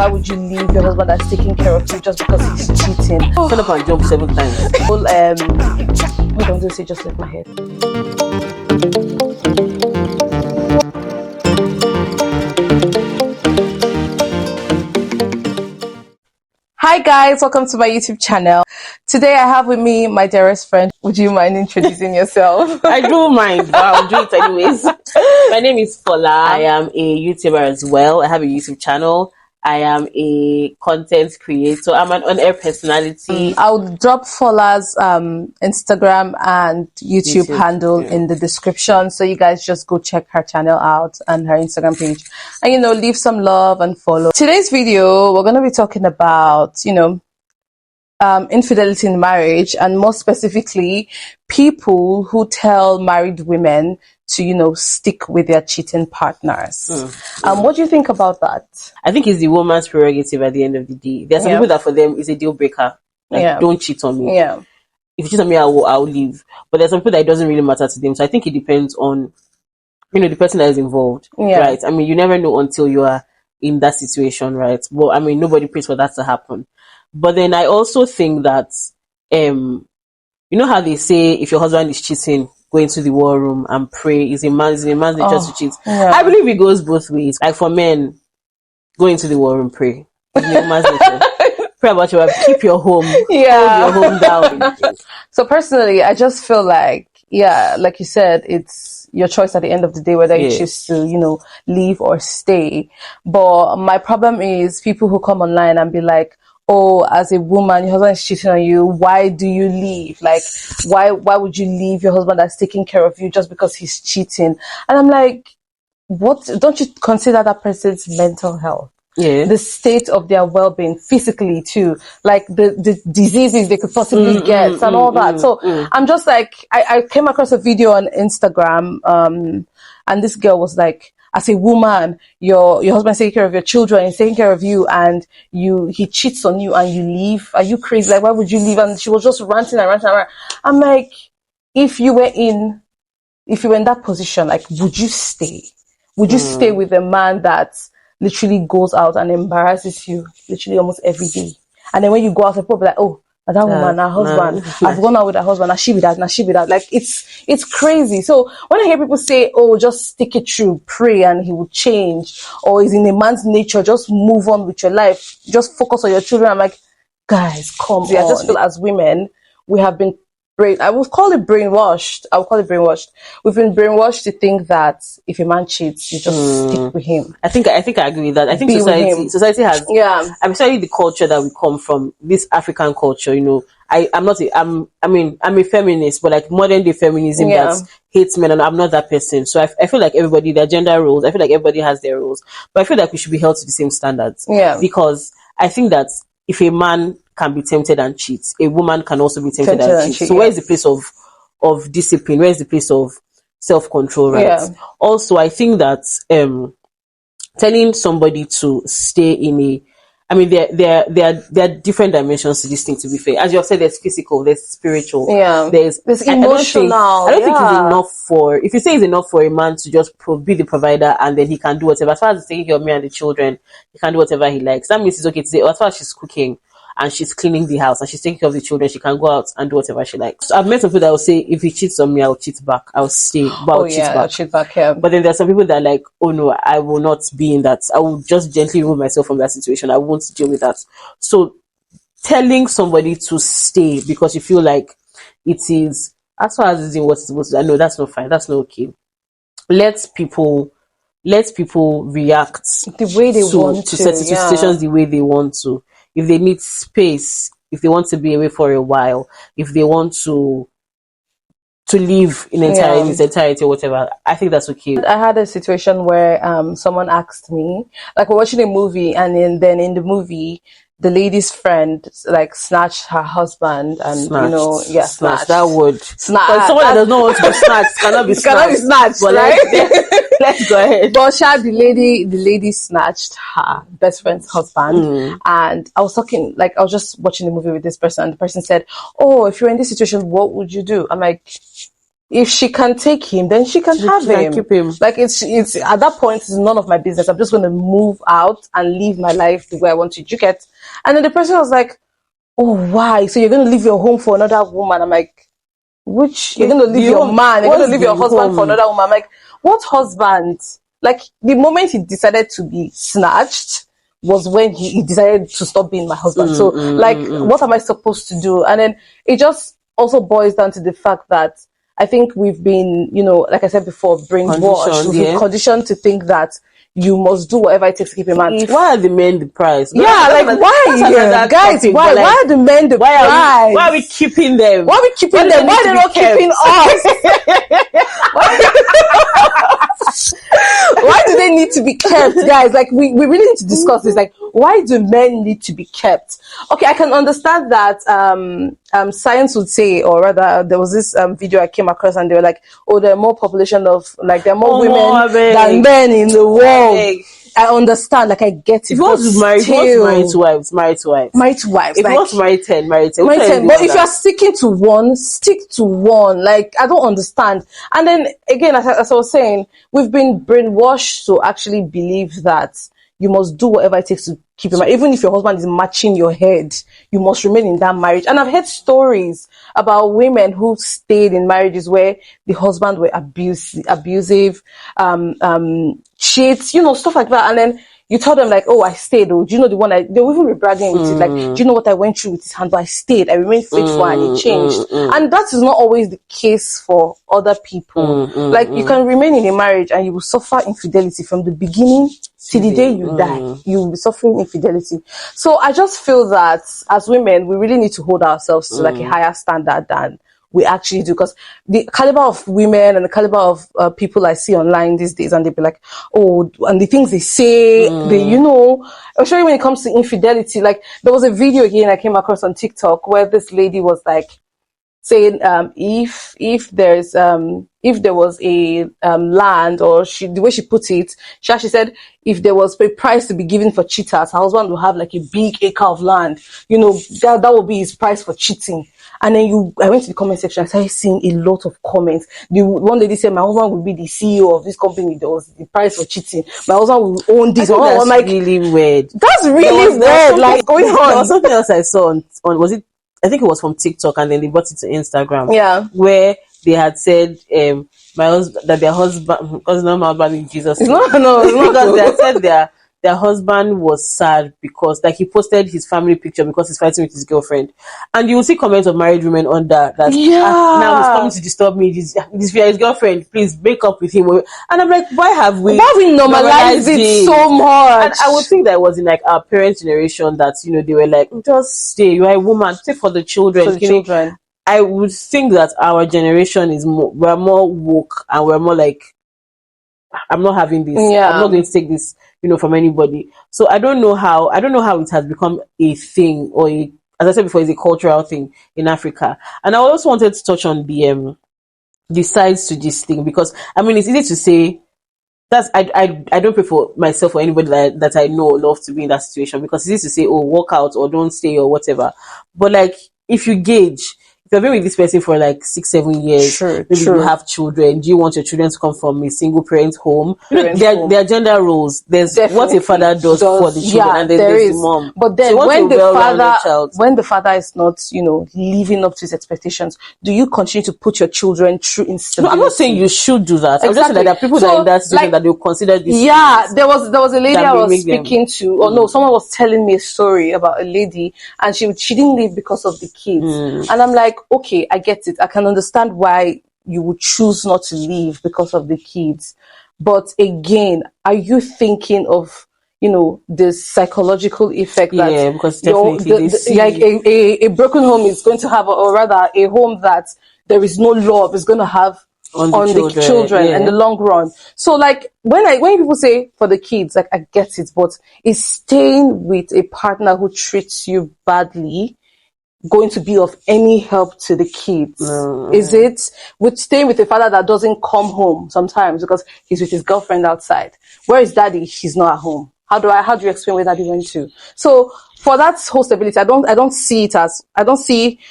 Why would you leave your husband that's taking care of you just because he's cheating? Stand up and jump 7 times. Hold on, just say, just left my head. Hi guys, welcome to my YouTube channel. Today I have with me my dearest friend. Would you mind introducing yourself? I do mind, but I'll do it anyways. My name is Fola. I am a YouTuber as well. I have a YouTube channel. I am a content creator. I'm an on-air personality. I'll drop Fola's Instagram and YouTube handle in the description, so you guys just go check her channel out and her Instagram page, and leave some love and follow. Today's video, we're going to be talking about infidelity in marriage, and more specifically, people who tell married women to stick with their cheating partners. What do you think about that? I think it's the woman's prerogative at the end of the day. There are some people that for them is a deal breaker. Like, don't cheat on me. If you cheat on me, I'll leave. But there's some people that it doesn't really matter to them. So I think it depends on the person that is involved. Right? I mean, you never know until you are in that situation, right? But I mean, nobody prays for that to happen. But then I also think that you know how they say if your husband is cheating, go into the war room and pray. Is a man's nature to cheat. I believe it goes both ways. Like for men, go into the war room, pray. It's a man's nature. Pray about your wife. Keep your home. Hold your home down. So personally, I just feel like, like you said, it's your choice at the end of the day whether you choose to, leave or stay. But my problem is people who come online and be like, oh, as a woman, your husband is cheating on you. Why do you leave? Like, why would you leave your husband that's taking care of you just because he's cheating? And I'm like, what? Don't you consider that person's mental health? The state of their well-being, physically too, like the diseases they could possibly get and all that. So I'm just like, I came across a video on Instagram, and this girl was like, as a woman, your husband's taking care of your children, he's taking care of you, and he cheats on you and you leave. Are you crazy? Like, why would you leave? And she was just ranting and ranting and ranting. I'm like, if you were in that position, like, would you stay? Would you stay with a man that literally goes out and embarrasses you literally almost every day? And then when you go out, people be like, oh, that woman, her husband, I've gone out with her husband, now she be that. Like, it's crazy. So when I hear people say, oh, just stick it through, pray and he will change, or is in a man's nature, just move on with your life, just focus on your children, I'm like, guys, come on. I just feel as women, we have been I will call it brainwashed. We've been brainwashed to think that if a man cheats, you just stick with him. I think I agree with that. I think society has, especially the culture that we come from, this African culture, I'm a feminist, but like modern day feminism that hates men, and I'm not that person. So I feel like everybody, their gender roles, I feel like everybody has their roles, but I feel like we should be held to the same standards. Because I think that if a man can be tempted and cheat, a woman can also be tempted and cheat. So where is the place of discipline? Where is the place of self-control, right? Also, I think that telling somebody to stay in there are different dimensions to this thing, to be fair. As you have said, there's physical, there's spiritual, there's emotional. I don't think it's enough if you say it's enough for a man to just be the provider and then he can do whatever. As far as he's taking care of me and the children, he can do whatever he likes. That means it's okay to say, as far as she's cooking and she's cleaning the house and she's taking care of the children, she can go out and do whatever she likes. So I've met some people that will say, if he cheats on me, I'll cheat back. I'll stay, but I'll cheat back. But then there's some people that are like, oh no, I will not be in that. I will just gently remove myself from that situation. I won't deal with that. So telling somebody to stay because you feel like it is, as far as it's in what it's supposed to do, no, that's not fine. That's not okay. Let people react the way they want to certain situations the way they want to. If they need space, if they want to be away for a while, if they want to live in entirety or whatever, I think that's okay. I had a situation where someone asked me, like, we're watching a movie, and then in the movie, the lady's friend like snatched her husband, and snatched. That word. Snatched. But someone that does not want to be snatched cannot be snatched. But right? Let's go ahead. But the lady snatched her best friend's husband, and I was just watching the movie with this person, and the person said, "Oh, if you're in this situation, what would you do?" I'm like, if she can take him, then she can have him. Keep him. Like it's at that point, it's none of my business. I'm just going to move out and live my life the way I want to. You get? And then the person was like, "Oh, why? So you're going to leave your home for another woman?" I'm like, "Which you're going to leave your man? You're going to leave your husband for another woman?" I'm like, "What husband?" Like the moment he decided to be snatched was when he decided to stop being my husband. What am I supposed to do? And then it just also boils down to the fact that I think we've been, like I said before, brainwashed. We've been conditioned to think that you must do whatever it takes to keep a man. Why are the men the prize? Yeah, why? Guys, why? Why are the men the prize? Why are we keeping them? Why are we keeping them? Why are they not keeping us? Why do they need to be kept, guys? Like, we really need to discuss this. Like, why do men need to be kept? Okay, I can understand that science would say, or rather, there was this video I came across, and they were like, "Oh, there are more population of there are more women than men in the world." I understand, like I get it. If you want to marry, married to wives. Married to wives. If you want to marry 10, marry 10. But if you are sticking to one, stick to one. Like, I don't understand. And then again, as I was saying, we've been brainwashed to actually believe that you must do whatever it takes to keep your marriage. Even if your husband is matching your head, you must remain in that marriage. And I've heard stories about women who stayed in marriages where the husband were abusive, cheats, stuff like that. And then you tell them like, "Oh, I stayed. Oh, do you know the one they'll even be bragging with it. Like, do you know what I went through with his hand? But I stayed. I remained faithful and it changed." And that is not always the case for other people. Like, you can remain in a marriage and you will suffer infidelity from the beginning till the day you die. You will be suffering infidelity. So I just feel that as women, we really need to hold ourselves to like a higher standard than we actually do, because the caliber of women and the caliber of people I see online these days, and they'll be like, "Oh," and the things they say, especially when it comes to infidelity. Like, there was a video again I came across on TikTok where this lady was like saying, if there was a land, or the way she put it, she actually said, if there was a price to be given for cheaters, her husband will have like a big acre of land. That will be his price for cheating. And then I went to the comment section. I started seeing a lot of comments. The one lady said, "My husband will be the CEO of this company. There was the price for cheating. My husband will own this." That's really weird. That's really weird. Like, going on. There was something else I saw on was it? I think it was from TikTok, and then they brought it to Instagram. Yeah, where they had said, that their husband, because not my husband in Jesus' name. No, because they had said their husband was sad because, like, he posted his family picture because he's fighting with his girlfriend, and you will see comments of married women on that. Now he's coming to disturb me. This his girlfriend, please break up with him. And I'm like, why we normalized it so much? And I would think that it was in like our parents' generation that they were like, just stay. You are a woman, stay for the children. I would think that our generation we're more woke, and we're more like, I'm not having this. Yeah. I'm not going to take this, from anybody. So I don't know how it has become a thing, or as I said before, it's a cultural thing in Africa. And I also wanted to touch on the sides to this thing, because it's easy to say I don't prefer myself or anybody that I know love to be in that situation, because it's easy to say, "Oh, walk out," or "Don't stay," or whatever. But like, if you gauge, if you've been with this person for like 6-7 years, maybe you have children, do you want your children to come from a single parent home? There are gender roles. There's what a father does for the children, and then there's the mom. But then when the father is not, living up to his expectations, do you continue to put your children through instability? No, I'm not saying you should do that. I'm just saying that there are people that are in that situation that they'll consider this. Yeah, there was a lady I was speaking to, or no, someone was telling me a story about a lady, and she didn't leave because of the kids. And I'm like, okay, I get it. I can understand why you would choose not to leave because of the kids. But again, are you thinking of, the psychological effect that because definitely a broken home is going to have, or rather a home that there is no love is going to have on the children in the long run. So like, when people say for the kids, like, I get it, but is staying with a partner who treats you badly going to be of any help to the kids? Is it with staying with a father that doesn't come home sometimes because he's with his girlfriend outside? Where is daddy? He's not at home. How do you explain where daddy went to? So for that whole stability, I don't see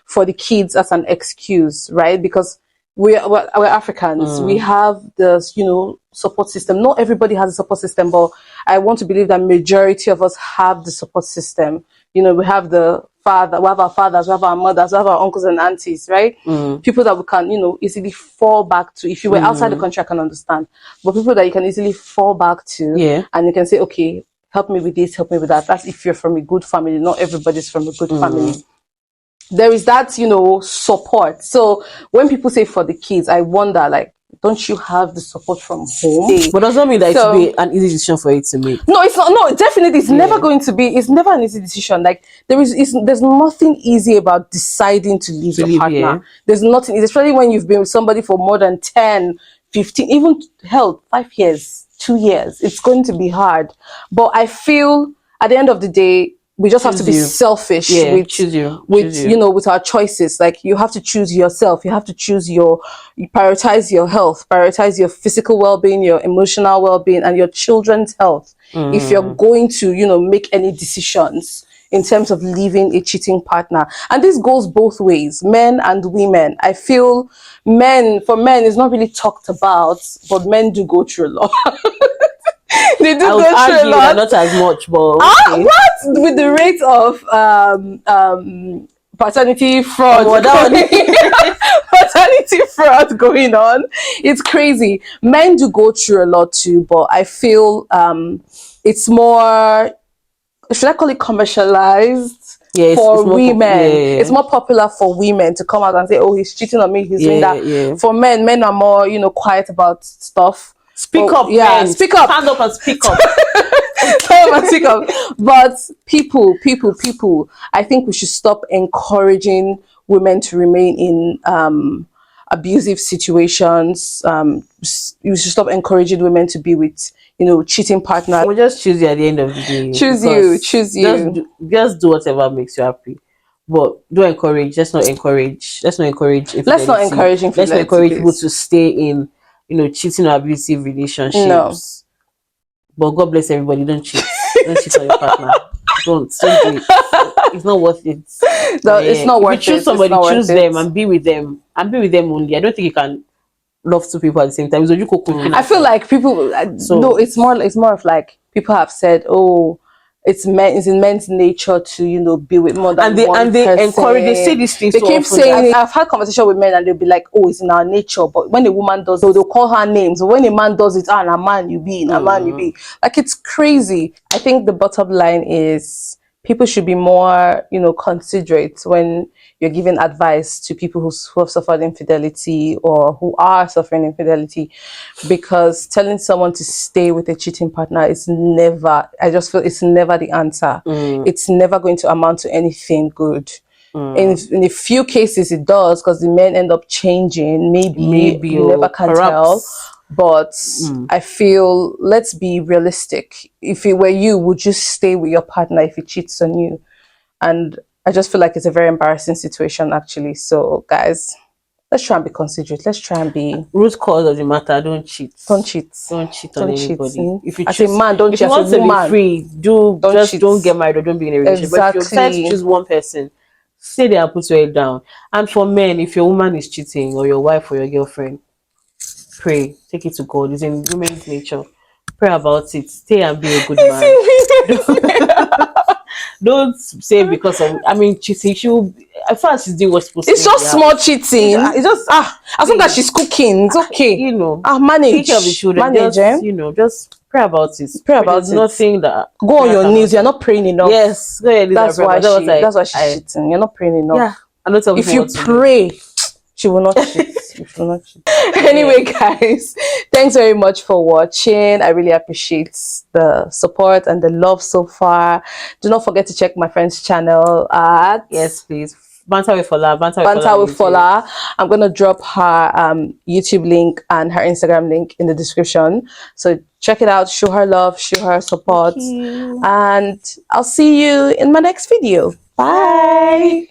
for the kids as an excuse, right? Because we're Africans. We have the, you know, support system. Not everybody has a support system, but I want to believe that majority of us have the support system. You know, we have the father, we have our fathers, we have our mothers, we have our uncles and aunties, right? People that we can, you know, easily fall back to. If you were outside the country, I can understand. But people that you can easily fall back to, and you can say, okay, help me with this, help me with that. That's if you're from a good family. Not everybody's from a good family. There is that, you know, support. So when people say for the kids, I wonder, like, don't you have the support from home? But does not mean that it will be an easy decision for it to make. No, it's not. No, definitely, it's never going to be. It's never an easy decision. Like there's nothing easy about deciding to leave your partner. Yeah. There's nothing, especially when you've been with somebody for more than 10, 15, even hell, 5 years, 2 years. It's going to be hard. But I feel at the end of the day, we just have to be selfish with you know, with our choices. Like, you have to choose yourself. You have to choose you prioritize your health, prioritize your physical well-being, your emotional well-being, and your children's health. If you're going to, you know, make any decisions in terms of leaving a cheating partner. And this goes both ways, men and women. I feel for men, it's not really talked about, but men do go through a lot. They do go through a lot. Not as much, but okay. What with the rate of paternity fraud, paternity fraud going on, it's crazy. Men do go through a lot too, but I feel it's more, should I call it, commercialized? For women. It's more popular for women to come out and say, oh, he's cheating on me, he's doing that. For men are more, you know, quiet about stuff. Speak up, man. Speak up. Stand up and speak up. Stand up and speak up. But people, I think we should stop encouraging women to remain in abusive situations. You should stop encouraging women to be with, you know, cheating partners. We'll just choose you at the end of the day. Choose you. Just do whatever makes you happy. But don't encourage. Let's not encourage infidelity. Let's not encourage people to stay in, you know, cheating or abusive relationships. No. But God bless everybody. Don't cheat. Don't cheat on your partner. Don't do it. It's not worth it. No, it's not worth it. If you choose somebody, choose them and be with them. And be with them only. I don't think you can love two people at the same time. I feel like people. No, it's more of like people have said, oh, it's in men's nature to, you know, be with more than one person. They encourage. They say these things. They keep saying. I've had conversation with men and they'll be like, "Oh, it's in our nature." But when a woman does it, they'll call her names. But when a man does it, a man you be, a man you be. Like, it's crazy. I think the bottom line is people should be more, you know, considerate when you're giving advice to people who have suffered infidelity or who are suffering infidelity, because telling someone to stay with a cheating partner is never, I just feel it's never the answer. It's never going to amount to anything good. In a few cases it does, because the men end up changing. Maybe you never can tell. But I feel, let's be realistic. If it were you, would you stay with your partner if he cheats on you? And I just feel like it's a very embarrassing situation, actually. So, guys, let's try and be considerate. Let's try and be... Root cause of the matter, don't cheat. Don't cheat. Don't cheat on anybody. If you choose, as a man, don't cheat. If you want to be free, don't get married or don't be in a relationship. Exactly. But if you decide to choose one person, stay there and put your head down. And for men, if your woman is cheating, or your wife or your girlfriend, pray, take it to God. It's in women's nature. Pray about it. Stay and be a good man. Don't say because of, I mean, cheating. As far as she's doing what's supposed to. It's just small cheating. It's just as long as she's cooking, it's okay. You know, manage. Take care of the children. Just, you know, just pray about it. Pray about it. Nothing that. Go on your knees. You're not praying enough. Yes, go ahead. That's why she's cheating. You're not praying enough. Yeah, I know. If you pray, she will not cheat. Anyway, guys, thanks very much for watching. I really appreciate the support and the love so far. Do not forget to check my friend's channel at, yes please, Banter with Fola. I'm gonna drop her YouTube link and her Instagram link in the description, so check it out. Show her love, show her support, and I'll see you in my next video. Bye.